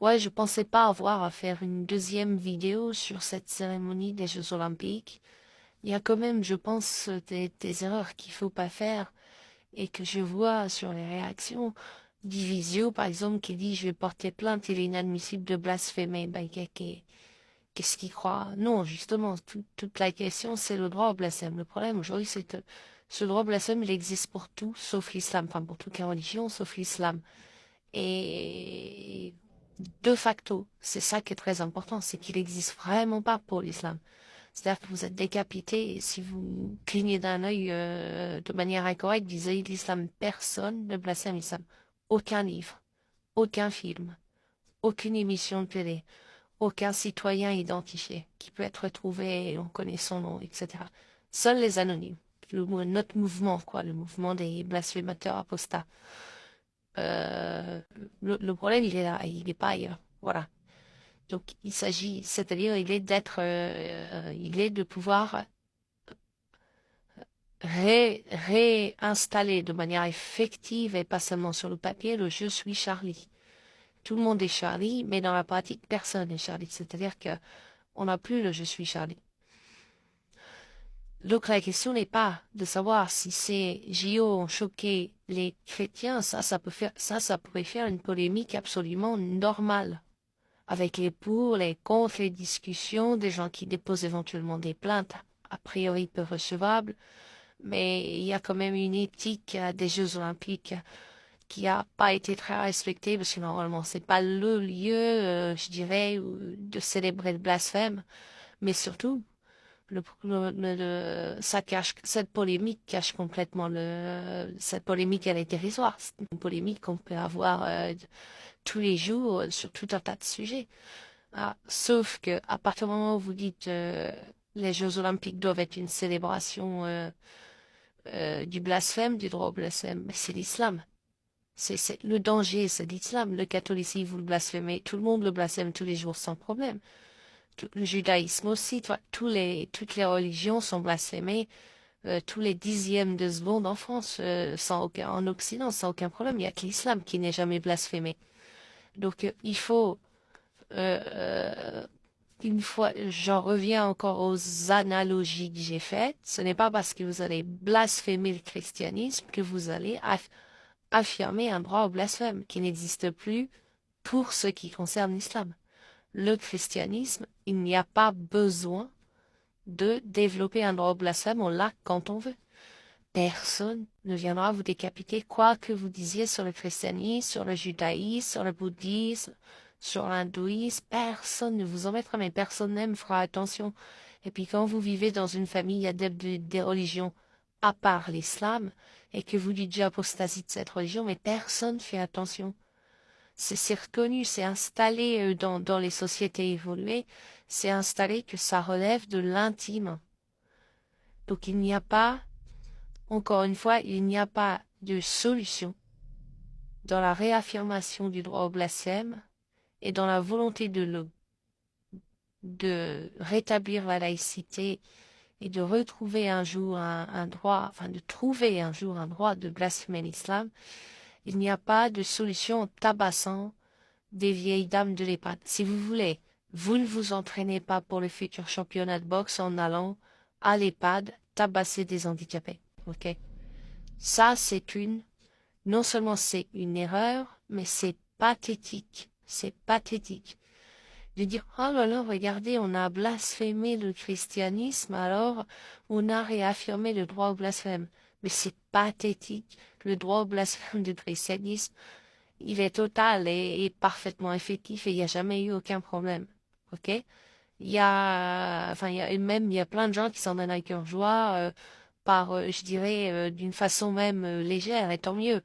Ouais, je pensais pas avoir à faire une deuxième vidéo sur cette cérémonie des Jeux Olympiques. Il y a quand même, je pense, des erreurs qu'il faut pas faire et que je vois sur les réactions. Divisio, par exemple, qui dit je vais porter plainte, il est inadmissible de blasphémer. Ben, qu'est-ce qu'il croit? Non, justement, toute la question, c'est le droit au blasphème. Le problème aujourd'hui, c'est que ce droit au blasphème, il existe pour tout, sauf l'islam. Enfin, pour toutes les religions, sauf l'islam. Et de facto, c'est ça qui est très important, c'est qu'il n'existe vraiment pas pour l'islam. C'est-à-dire que vous êtes décapité et si vous clignez d'un œil de manière incorrecte, vis-à-vis de l'islam, personne ne blasphème l'islam. Aucun livre, aucun film, aucune émission de télé, aucun citoyen identifié qui peut être trouvé et on connaît son nom, etc. Seuls les anonymes. Notre mouvement, quoi, le mouvement des blasphémateurs apostats. Euh, le problème, il est là, il n'est pas ailleurs. Voilà. Donc, il s'agit, c'est-à-dire, il est de pouvoir réinstaller de manière effective et pas seulement sur le papier le je suis Charlie. Tout le monde est Charlie, mais dans la pratique, personne n'est Charlie. C'est-à-dire que on n'a plus le je suis Charlie. Donc la question n'est pas de savoir si ces JO ont choqué les chrétiens. Ça pourrait faire une polémique absolument normale. Avec les pour, les contre, les discussions, des gens qui déposent éventuellement des plaintes, a priori peu recevables, mais il y a quand même une éthique des Jeux Olympiques qui a pas été très respectée, parce que normalement c'est pas le lieu, je dirais, de célébrer le blasphème, mais surtout, ça cache, cette polémique cache complètement cette polémique, elle est dérisoire. C'est une polémique qu'on peut avoir tous les jours sur tout un tas de sujets. Ah, sauf que à partir du moment où vous dites les Jeux Olympiques doivent être une célébration du blasphème, du droit au blasphème, mais c'est l'islam. Le danger, c'est l'islam. Le catholicisme, vous le blasphémez, tout le monde le blasphème tous les jours sans problème. Le judaïsme aussi, toutes les religions sont blasphémées tous les dixièmes de seconde en France, en Occident, sans aucun problème. Il n'y a que l'islam qui n'est jamais blasphémé. Donc il faut une fois, j'en reviens encore aux analogies que j'ai faites. Ce n'est pas parce que vous allez blasphémer le christianisme que vous allez affirmer un droit au blasphème qui n'existe plus pour ce qui concerne l'islam. Le christianisme, il n'y a pas besoin de développer un droit au blasphème, on l'a quand on veut. Personne ne viendra vous décapiter, quoi que vous disiez sur le christianisme, sur le judaïsme, sur le bouddhisme, sur l'hindouisme. Personne ne vous en mettra, mais personne n'aime fera attention. Et puis quand vous vivez dans une famille adepte des religions à part l'islam, et que vous dites apostasie de cette religion, mais personne fait attention. C'est reconnu, c'est installé dans les sociétés évoluées, c'est installé que ça relève de l'intime. Donc il n'y a pas encore une fois, il n'y a pas de solution dans la réaffirmation du droit au blasphème et dans la volonté de rétablir la laïcité et de retrouver un jour un droit, enfin de trouver un jour un droit de blasphémer l'islam. Il n'y a pas de solution en tabassant des vieilles dames de l'EHPAD. Si vous voulez, vous ne vous entraînez pas pour le futur championnat de boxe en allant à l'EHPAD tabasser des handicapés. Ok? Ça, non seulement c'est une erreur, mais c'est pathétique. C'est pathétique. De dire, oh là là, regardez, on a blasphémé le christianisme, alors on a réaffirmé le droit au blasphème. Mais c'est pathétique. Le droit au blasphème du christianisme, il est total et parfaitement effectif et il n'y a jamais eu aucun problème. Ok? Il y a plein de gens qui s'en donnent à cœur joie, je dirais, d'une façon même légère, et tant mieux.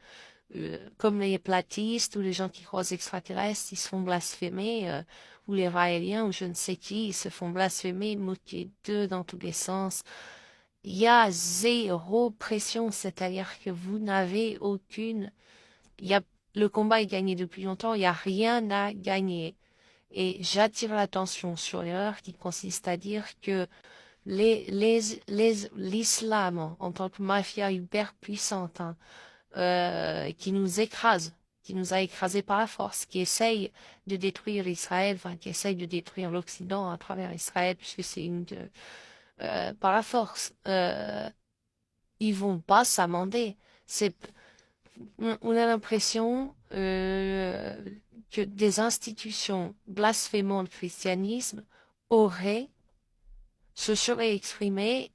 Comme les platistes ou les gens qui croient aux extraterrestres, ils se font blasphémer, ou les raéliens ou je ne sais qui, ils se font blasphémer, moquer d'eux dans tous les sens. Il y a zéro pression, c'est-à-dire que vous n'avez aucune, il y a, le combat est gagné depuis longtemps, il n'y a rien à gagner. Et j'attire l'attention sur l'erreur qui consiste à dire que l'islam en tant que mafia hyper puissante, hein, qui nous écrase, qui nous a écrasés par la force, qui essaye de détruire Israël, enfin qui essaye de détruire l'Occident à travers Israël, puisque c'est par la force. Ils vont pas s'amender. On a l'impression que des institutions blasphémant le christianisme se seraient exprimées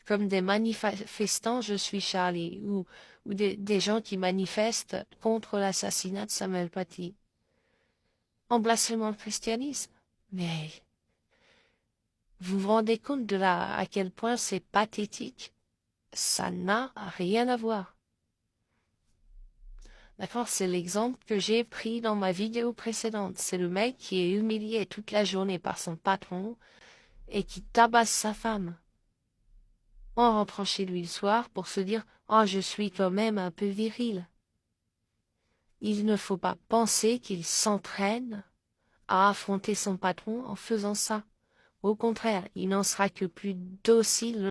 comme des manifestants Je suis Charlie, ou des gens qui manifestent contre l'assassinat de Samuel Paty, en blasphémant le christianisme. Mais vous vous rendez compte à quel point c'est pathétique? Ça n'a rien à voir. D'accord, c'est l'exemple que j'ai pris dans ma vidéo précédente. C'est le mec qui est humilié toute la journée par son patron et qui tabasse sa femme en rentrant chez lui le soir pour se dire « Oh, je suis quand même un peu viril ». Il ne faut pas penser qu'il s'entraîne à affronter son patron en faisant ça. Au contraire, il n'en sera que plus docile.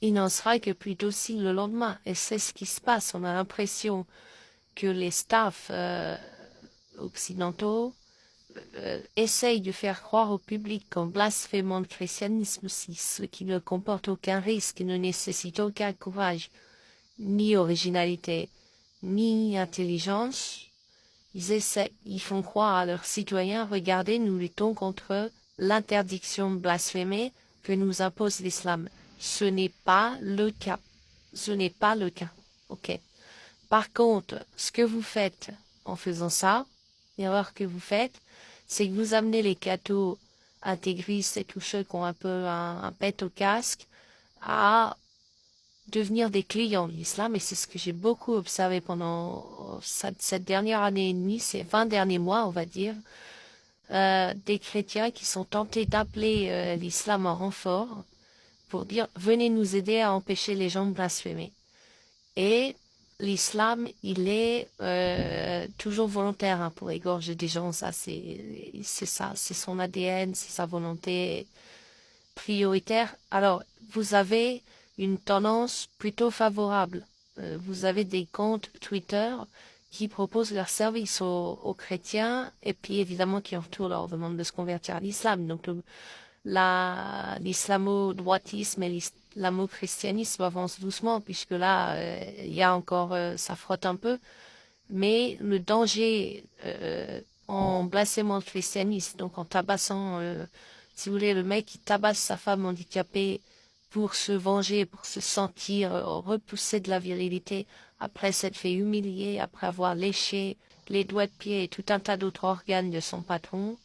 Il n'en sera que plus docile le lendemain. Et c'est ce qui se passe. On a l'impression que les staffs occidentaux essayent de faire croire au public qu'en blasphémant le christianisme aussi, ce qui ne comporte aucun risque, ne nécessite aucun courage, ni originalité, ni intelligence, ils font croire à leurs citoyens, regardez, nous luttons contre l'interdiction de blasphémer que nous impose l'islam. Ce n'est pas le cas. Ce n'est pas le cas. Ok. Par contre, ce que vous faites en faisant ça, l'erreur que vous faites, c'est que vous amenez les cathos intégristes et tous ceux qui ont un peu un pet au casque à devenir des clients de l'islam. Et c'est ce que j'ai beaucoup observé pendant cette dernière année et demie, ces 20 derniers mois, on va dire. Des chrétiens qui sont tentés d'appeler l'islam en renfort pour dire « Venez nous aider à empêcher les gens de blasphémer ». Et l'islam, il est toujours volontaire hein, pour égorger des gens. Ça, c'est ça, c'est son ADN, c'est sa volonté prioritaire. Alors, vous avez une tendance plutôt favorable. Vous avez des comptes Twitter qui proposent leur service aux chrétiens et puis évidemment qui en retour leur demandent de se convertir à l'islam. Donc l'islamo-droitisme et l'islamo-christianisme avancent doucement puisque là, il y a encore, ça frotte un peu. Mais le danger en blasphémant le christianisme, donc en tabassant, si vous voulez, le mec qui tabasse sa femme handicapée pour se venger, pour se sentir repoussé de la virilité, après s'être fait humilier, après avoir léché les doigts de pied et tout un tas d'autres organes de son patron,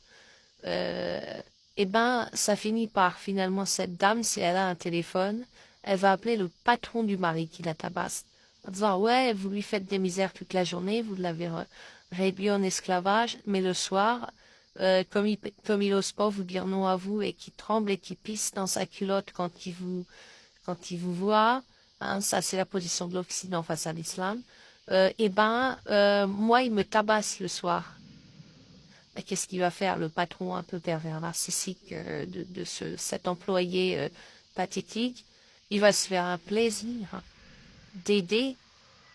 eh ben, ça finit par finalement cette dame, si elle a un téléphone, elle va appeler le patron du mari qui la tabasse, en disant ouais, vous lui faites des misères toute la journée, vous l'avez réduit en esclavage, mais le soir, comme il ose pas vous dire non à vous et qui tremble et qui pisse dans sa culotte quand il vous voit, hein, ça c'est la position de l'Occident face à l'islam, eh ben, moi il me tabasse le soir. Et qu'est-ce qu'il va faire le patron un peu pervers narcissique de cet employé pathétique? Il va se faire un plaisir d'aider,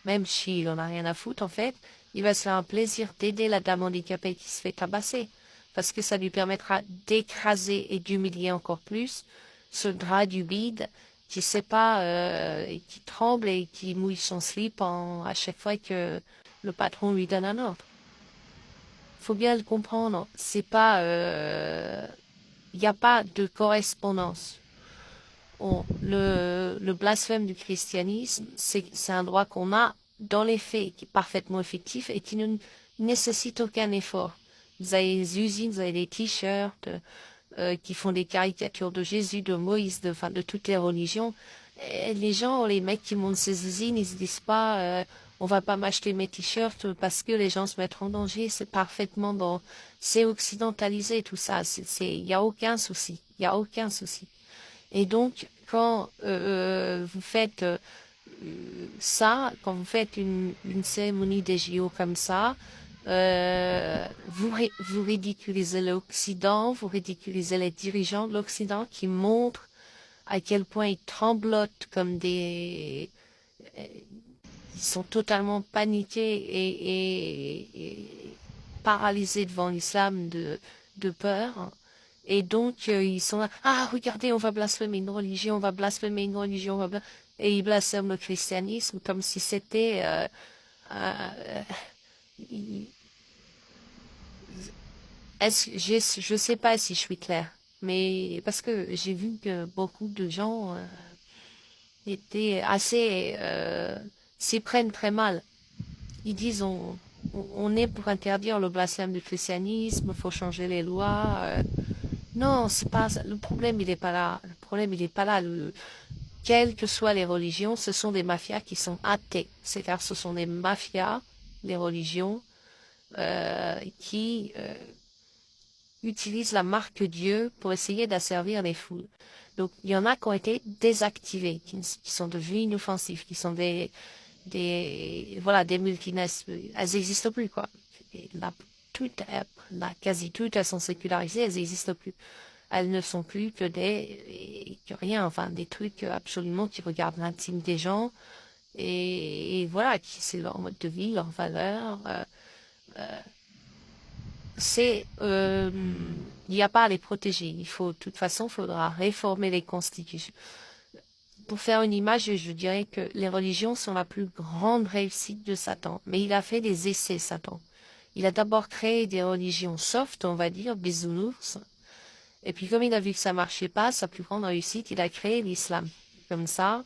même s'il en a rien à foutre en fait, il va se faire un plaisir d'aider la dame handicapée qui se fait tabasser, parce que ça lui permettra d'écraser et d'humilier encore plus ce drap du bide qui sait pas, et qui tremble et qui mouille son slip à chaque fois que le patron lui donne un ordre. Faut bien le comprendre, c'est pas, il n'y a pas de correspondance. Le blasphème du christianisme, c'est un droit qu'on a dans les faits, qui est parfaitement effectif et qui ne nécessite aucun effort. Vous avez des usines, vous avez des t-shirts qui font des caricatures de Jésus, de Moïse, de toutes les religions. Et les gens, les mecs qui montent ces usines, ils se disent pas on va pas m'acheter mes t-shirts parce que les gens se mettent en danger. C'est parfaitement bon. C'est occidentalisé tout ça. Il y a aucun souci. Il y a aucun souci. Et donc, quand vous faites ça, quand vous faites une cérémonie des JO comme ça, vous ridiculisez l'Occident, vous ridiculisez les dirigeants de l'Occident qui montrent à quel point ils tremblotent comme qui sont totalement paniqués et paralysés devant l'islam de peur. Et donc, ils sont là, ah, regardez, on va blasphémer une religion, on va blasphémer une religion, et ils blasphèment le christianisme comme si c'était... il- je sais pas si je suis claire, mais parce que j'ai vu que beaucoup de gens étaient assez... s'y prennent très mal. Ils disent on est pour interdire le blasphème du christianisme, faut changer les lois. Non, c'est pas ça. Le problème, il est pas là. Le problème, il est pas là. Quelles que soient les religions, ce sont des mafias qui sont athées. C'est-à-dire, ce sont des mafias, les religions, qui utilisent la marque Dieu pour essayer d'asservir les foules. Donc, il y en a qui ont été désactivés, qui sont devenus inoffensifs, qui sont voilà, des multinationales. Elles n'existent plus, quoi. Et quasi toutes, elles sont sécularisées, elles n'existent plus. Elles ne sont plus que rien, enfin, des trucs absolument qui regardent l'intime des gens. Et voilà, c'est leur mode de vie, leurs valeurs. Il n'y a pas à les protéger. De toute façon, il faudra réformer les constitutions. Pour faire une image, je dirais que les religions sont la plus grande réussite de Satan. Mais il a fait des essais, Satan. Il a d'abord créé des religions soft, on va dire, bisounours. Et puis comme il a vu que ça marchait pas, sa plus grande réussite, il a créé l'islam. Comme ça,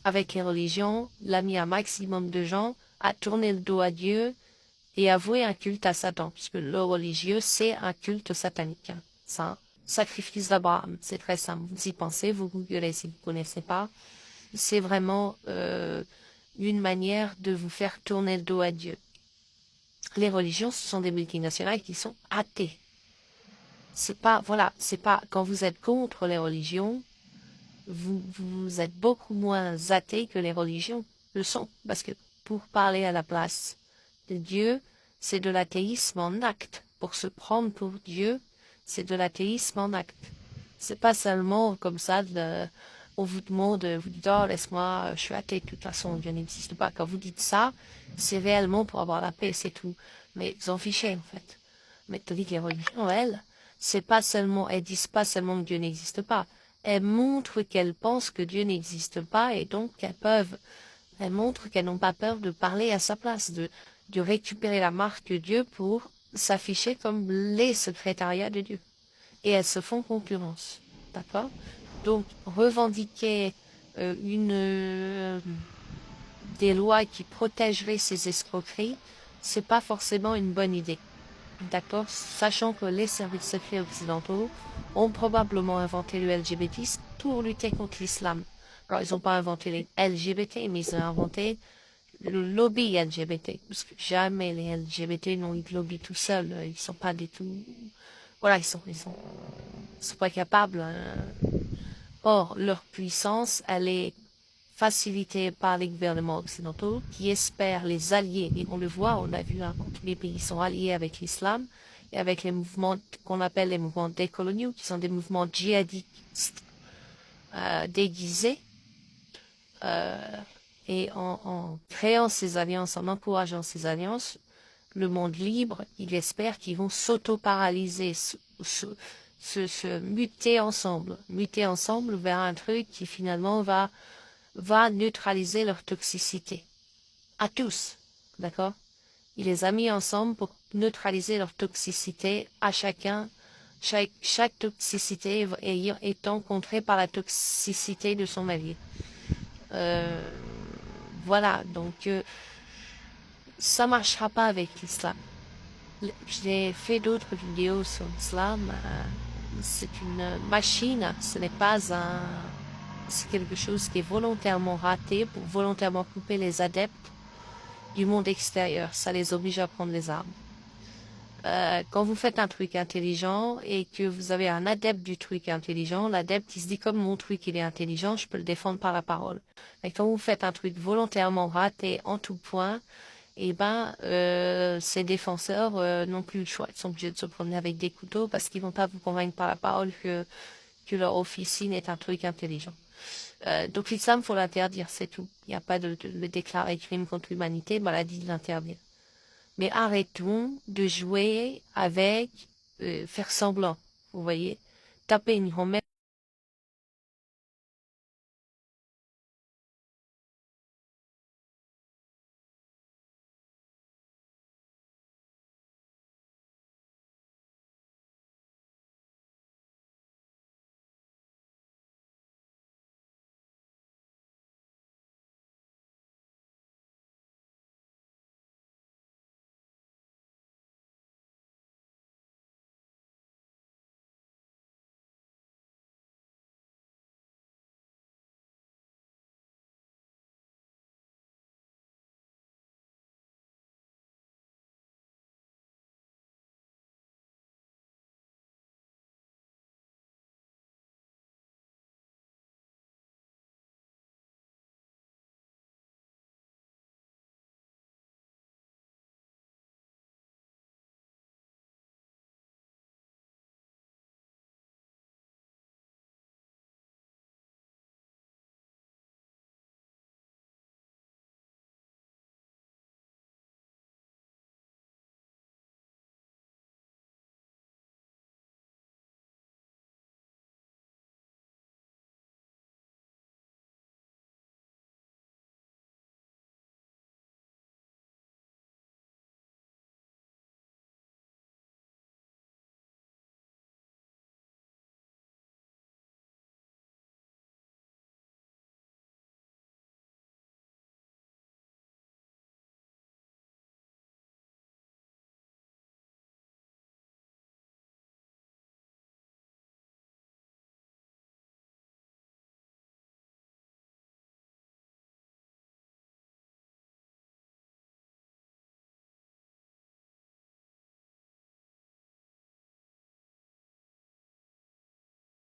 avec les religions, il a mis un maximum de gens à tourner le dos à Dieu et à vouer un culte à Satan, puisque le religieux, c'est un culte satanique. Ça, sacrifice d'Abraham, c'est très simple. Vous y pensez, vous googlez si vous ne connaissez pas. C'est vraiment une manière de vous faire tourner le dos à Dieu. Les religions, ce sont des multinationales qui sont athées. C'est pas, voilà, c'est pas, quand vous êtes contre les religions, vous êtes beaucoup moins athée que les religions le sont. Parce que pour parler à la place de Dieu, c'est de l'athéisme en acte. Pour se prendre pour Dieu, c'est de l'athéisme en acte. C'est pas seulement comme ça, on vous demande, vous dites, oh, laisse-moi, je suis athée, de toute façon, Dieu n'existe pas. Quand vous dites ça, c'est réellement pour avoir la paix, c'est tout. Mais vous en fichez, en fait. Mais tandis que les religions, elles, c'est pas seulement, elles disent pas seulement que Dieu n'existe pas. Elles montrent qu'elles pensent que Dieu n'existe pas et donc elles montrent qu'elles n'ont pas peur de parler à sa place, de récupérer la marque de Dieu pour s'afficher comme les secrétariats de Dieu. Et elles se font concurrence. D'accord? Donc, revendiquer des lois qui protégeraient ces escroqueries, c'est pas forcément une bonne idée. D'accord? Sachant que les services secrets occidentaux ont probablement inventé le LGBTisme pour lutter contre l'islam. Alors, ils n'ont pas inventé les LGBT, mais ils ont inventé le lobby LGBT. Parce que jamais les LGBT n'ont eu de lobby tout seuls. Ils sont pas du tout... Voilà, ils sont pas capables. Or, leur puissance, elle est facilitée par les gouvernements occidentaux qui espèrent les allier. Et on le voit, on a vu hein, quand tous les pays sont alliés avec l'islam et avec les mouvements qu'on appelle les mouvements décoloniaux, qui sont des mouvements djihadistes déguisés. Et en créant ces alliances, en encourageant ces alliances, le monde libre, il espère qu'ils vont s'auto-paralyser, se muter ensemble vers un truc qui finalement va neutraliser leur toxicité. À tous, d'accord? Il les a mis ensemble pour neutraliser leur toxicité à chacun, chaque toxicité étant contrée par la toxicité de son allié. Voilà, donc ça marchera pas avec l'islam. J'ai fait d'autres vidéos sur l'islam. C'est une machine, ce n'est pas c'est quelque chose qui est volontairement raté pour volontairement couper les adeptes du monde extérieur. Ça les oblige à prendre les armes. Quand vous faites un truc intelligent et que vous avez un adepte du truc intelligent, l'adepte il se dit comme mon truc il est intelligent, je peux le défendre par la parole. Et quand vous faites un truc volontairement raté en tout point, eh ben ces défenseurs n'ont plus le choix. Ils sont obligés de se promener avec des couteaux parce qu'ils vont pas vous convaincre par la parole que leur officine est un truc intelligent. Donc l'islam, faut l'interdire, c'est tout. Il n'y a pas de le déclarer crime contre l'humanité, ben, elle a dit de l'interdire. Mais arrêtons de jouer avec faire semblant. Vous voyez, taper une grand-mère